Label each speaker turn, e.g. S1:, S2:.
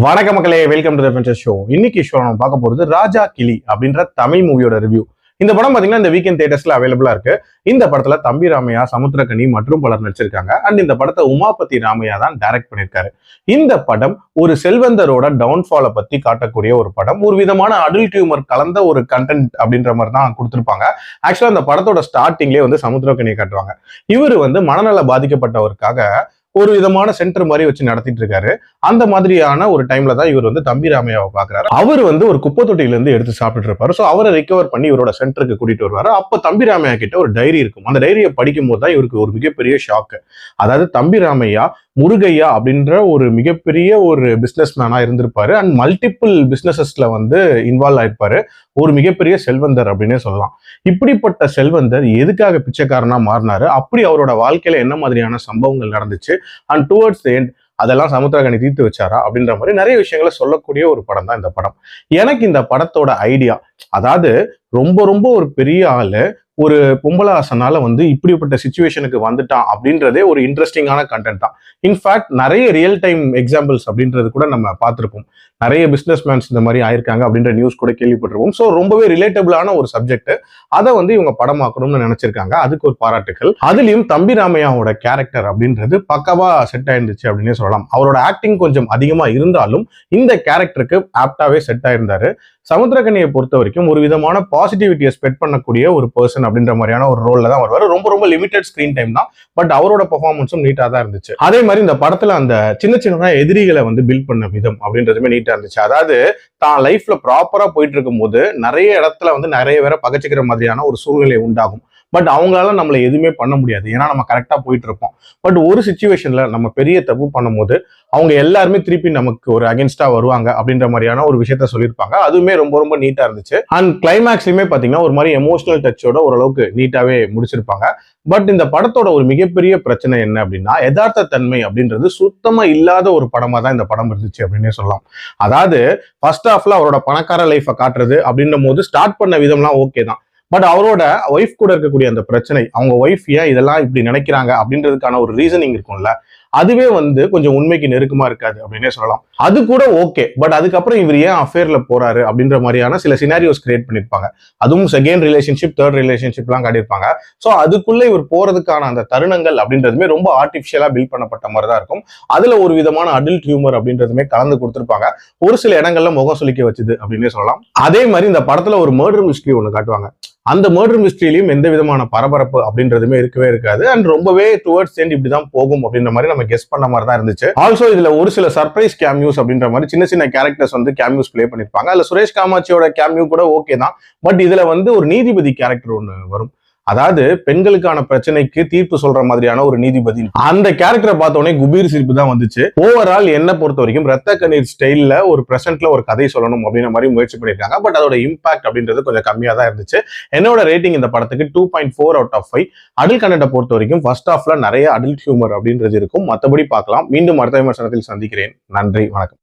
S1: வணக்க மக்களே, welcome to the venture show. இன்னைக்கு ஷோ நம்ம பார்க்க போறது ராஜா கிளி அப்படின்ற தமிழ் மூவியோட ரிவ்யூ. இந்த படம் பாத்தீங்கன்னா இந்த வீக்கெண்ட் தியேட்டர்ஸ்ல அவைலபிளா இருக்கு. இந்த படத்துல தம்பி ராமையா, சமுத்திரக்கனி மற்றும் பலர் நடிச்சிருக்காங்க. அண்ட் இந்த படத்தை உமாபதி ராமையா தான் டைரக்ட் பண்ணிருக்காரு. இந்த படம் ஒரு செல்வந்தரோட டவுன்ஃபாலை பத்தி காட்டக்கூடிய ஒரு படம். ஒரு விதமான அடல்ட் ஹியூமர் கலந்த ஒரு கண்டென்ட் அப்படின்ற மாதிரி தான் கொடுத்திருப்பாங்க. ஆக்சுவலா இந்த படத்தோட ஸ்டார்டிங்லேயே வந்து சமுத்திரக்கனியை காட்டுவாங்க. இவர் வந்து மனநல பாதிக்கப்பட்டவருக்காக ஒரு விதமான சென்டர் மாதிரி வச்சு நடத்திட்டு இருக்காரு. அந்த மாதிரியான ஒரு டைம்ல தான் இவர் வந்து தம்பி ராமையாவை பாக்குறாரு. அவர் வந்து ஒரு குப்பை தொட்டியில இருந்து எடுத்து சாப்பிட்டு இருப்பாரு. ஸோ அவரை ரிகவர் பண்ணி இவரோட சென்டருக்கு கூட்டிட்டு வருவாரு. அப்ப தம்பி ராமையா கிட்ட ஒரு டைரி இருக்கும். அந்த டைரியை படிக்கும் போது தான் இவருக்கு ஒரு மிகப்பெரிய ஷாக்கு. அதாவது தம்பி ராமையா முருகையா அப்படின்ற ஒரு மிகப்பெரிய ஒரு பிசினஸ் மேனா இருந்திருப்பாரு. அண்ட் மல்டிபிள் பிசினஸஸ்ல வந்து இன்வால்வ் ஆயிருப்பாரு. ஒரு மிகப்பெரிய செல்வந்தர் அப்படின்னே சொல்லலாம். இப்படிப்பட்ட செல்வந்தர் எதுக்காக பிச்சைக்காரனா மாறினாரு, அப்படி அவரோட வாழ்க்கையில என்ன மாதிரியான சம்பவங்கள் நடந்துச்சு, அண்ட் டுவர்ட்ஸ் தி எண்ட் அதெல்லாம் சமுத்திரக்கனி தீர்த்து வச்சாரா அப்படின்ற மாதிரி நிறைய விஷயங்களை சொல்லக்கூடிய ஒரு படம் தான் இந்த படம். எனக்கு இந்த படத்தோட ஐடியா, அதாவது ரொம்ப ரொம்ப ஒரு பெரிய ஆளு ஒரு பொம்பளாசனால வந்து இப்படிப்பட்ட சிச்சுவேஷனுக்கு வந்துட்டான் அப்படின்றதே ஒரு இன்ட்ரெஸ்டிங்கான கண்டென்ட் தான். இன்ஃபேக்ட் நிறைய ரியல் டைம் எக்ஸாம்பிள்ஸ் அப்படின்றது கூட நம்ம பார்த்துருப்போம். நிறைய பிசினஸ் மேன்ஸ் இந்த மாதிரி ஆயிருக்காங்க அப்படின்ற நியூஸ் கூட கேள்விப்பட்டிருப்போம். ஸோ ரொம்பவே ரிலேட்டபிளான ஒரு சப்ஜெக்ட். அதை வந்து இவங்க படமாக்கணும்னு நினைச்சிருக்காங்க. அதுக்கு ஒரு பாராட்டுகள். அதுலயும் தம்பி ராமையாவோட கேரக்டர் அப்படின்றது பக்கவா செட் ஆயிருந்துச்சு அப்படின்னே சொல்லலாம். அவரோட ஆக்டிங் கொஞ்சம் அதிகமா இருந்தாலும் இந்த கேரக்டருக்கு ஆப்டாவே செட் ஆயிருந்தாரு. சமுத்திரக்கனியை பொறுத்த வரைக்கும் ஒரு விதமான பாசிட்டிவிட்டியை ஸ்ப்ரெட் பண்ணக்கூடிய ஒரு பர்சன் அப்படின்ற மாதிரியான ஒரு ரோல்ல தான் வருவாரு. ரொம்ப ரொம்ப லிமிடெட் ஸ்கிரீன் டைம் தான். பட் அவரோட பெர்ஃபார்மன்ஸும் நீட்டா தான் இருந்துச்சு. அதே மாதிரி இந்த படத்துல அந்த சின்ன சின்ன எதிரிகளை வந்து பில்ட் பண்ண விதம் அப்படின்றதுமே நீட்டா இருந்துச்சு. அதாவது தான் லைஃப்ல ப்ராப்பரா போயிட்டு இருக்கும் போது நிறைய இடத்துல வந்து நிறைய பேரை பகச்சிக்கிற மாதிரியான ஒரு சூழ்நிலை உண்டாகும். பட் அவங்களால நம்மளை எதுவுமே பண்ண முடியாது. ஏன்னா நம்ம கரெக்டா போயிட்டு இருப்போம். பட் ஒரு சிச்சுவேஷன்ல நம்ம பெரிய தப்பு பண்ணும்போது அவங்க எல்லாருமே திருப்பி நமக்கு ஒரு அகேன்ஸ்டா வருவாங்க அப்படின்ற மாதிரியான ஒரு விஷயத்த சொல்லியிருப்பாங்க. அதுவுமே ரொம்ப ரொம்ப நீட்டா இருந்துச்சு. அண்ட் கிளைமேக்ஸ்லயுமே பாத்தீங்கன்னா ஒரு மாதிரி எமோஷனல் டச்சோட ஓரளவுக்கு நீட்டாவே முடிச்சிருப்பாங்க. பட் இந்த படத்தோட ஒரு மிகப்பெரிய பிரச்சனை என்ன அப்படின்னா, யதார்த்த தன்மை அப்படின்றது சுத்தமா இல்லாத ஒரு படமா தான் இந்த படம் இருந்துச்சு அப்படின்னே சொல்லலாம். அதாவது ஃபர்ஸ்ட் ஹாஃப்ல அவரோட பணக்கார லைஃபை காட்டுறது அப்படின்னும் போது ஸ்டார்ட் பண்ண விதம்லாம் ஓகே தான். பட் அவரோட ஒய்ஃப் கூட இருக்கக்கூடிய அந்த பிரச்சனை, அவங்க ஒய்ஃப் ஏன் இதெல்லாம் இப்படி நினைக்கிறாங்க அப்படின்றதுக்கான ஒரு ரீசனிங் இருக்கும்ல, அதுவே வந்து கொஞ்சம் உண்மைக்கு நெருக்கமா இருக்காது அப்படின்னே சொல்லலாம். அது கூட ஓகே. பட் அதுக்கப்புறம் இவர் ஏன் அஃபேர்ல போறாரு அப்படின்ற மாதிரியான சில சினாரியோஸ் கிரியேட் பண்ணிருப்பாங்க. அதுவும் செகண்ட் ரிலேஷன்ஷிப், தேர்ட் ரிலேஷன்ஷிப் எல்லாம் காட்டியிருப்பாங்க. ஸோ அதுக்குள்ள இவர் போறதுக்கான அந்த தருணங்கள் அப்படின்றதுமே ரொம்ப ஆர்டிபிஷியலா பில்ட் பண்ணப்பட்ட மாதிரி தான் இருக்கும். அதுல ஒரு விதமான அடல்ட் ஹியூமர் அப்படின்றதுமே கலந்து கொடுத்திருப்பாங்க. ஒரு சில இடங்கள்ல முகம் சுளிக்க வச்சுது அப்படின்னே சொல்லலாம். அதே மாதிரி இந்த படத்துல ஒரு மர்டர் மிஸ்ட்ரி ஒண்ணு காட்டுவாங்க. அந்த மர்டர் மிஸ்ட்ரியிலையும் எந்த விதமான பரபரப்பு அப்படின்றதுமே இருக்கவே இருக்காது. அண்ட் ரொம்பவே டுவர்ட்ஸ் எண்ட் இப்படிதான் போகும் அப்படின்ற மாதிரி நம்ம கெஸ் பண்ண மாதிரி தான் இருந்துச்சு. ஆல்சோ இதுல ஒரு சில சர்ப்ரைஸ் கேமியூஸ் அப்படின்ற மாதிரி சின்ன சின்ன கேரக்டர்ஸ் வந்து கேமியூஸ் பிளே பண்ணிருப்பாங்க. அதுல சுரேஷ் காமாட்சியோட கேமியூ கூட ஓகே தான். பட் இதுல வந்து ஒரு நீதிபதி கேரக்டர் ஒண்ணு வரும். அதாவது பெண்களுக்கான பிரச்சனைக்கு தீர்ப்பு சொல்ற மாதிரியான ஒரு நீதிபதி. அந்த கேரக்டரை பார்த்தோன்னே குபீர் சிரிப்பு தான் வந்துச்சு. ஓவரால் என்ன பொறுத்த வரைக்கும் ரத்த கண்ணீர் ஸ்டைல்ல ஒரு பிரசன்ட்ல ஒரு கதை சொல்லணும் அப்படின்ற மாதிரி முயற்சி பண்ணிருக்காங்க. பட் அதோட இம்பாக்ட் அப்படின்றது கொஞ்சம் கம்மியா தான் இருந்துச்சு. என்னோட ரேட்டிங் இந்த படத்துக்கு 2.4 out of 5. அடல்ட் கண்டென்ட்டை பொறுத்த வரைக்கும் ஃபர்ஸ்ட் ஹாஃப்ல நிறைய அடல்ட் ஹியூமர் அப்படின்றது இருக்கும். மற்றபடி பார்க்கலாம். மீண்டும் அடுத்த விமர்சனத்தில் சந்திக்கிறேன். நன்றி, வணக்கம்.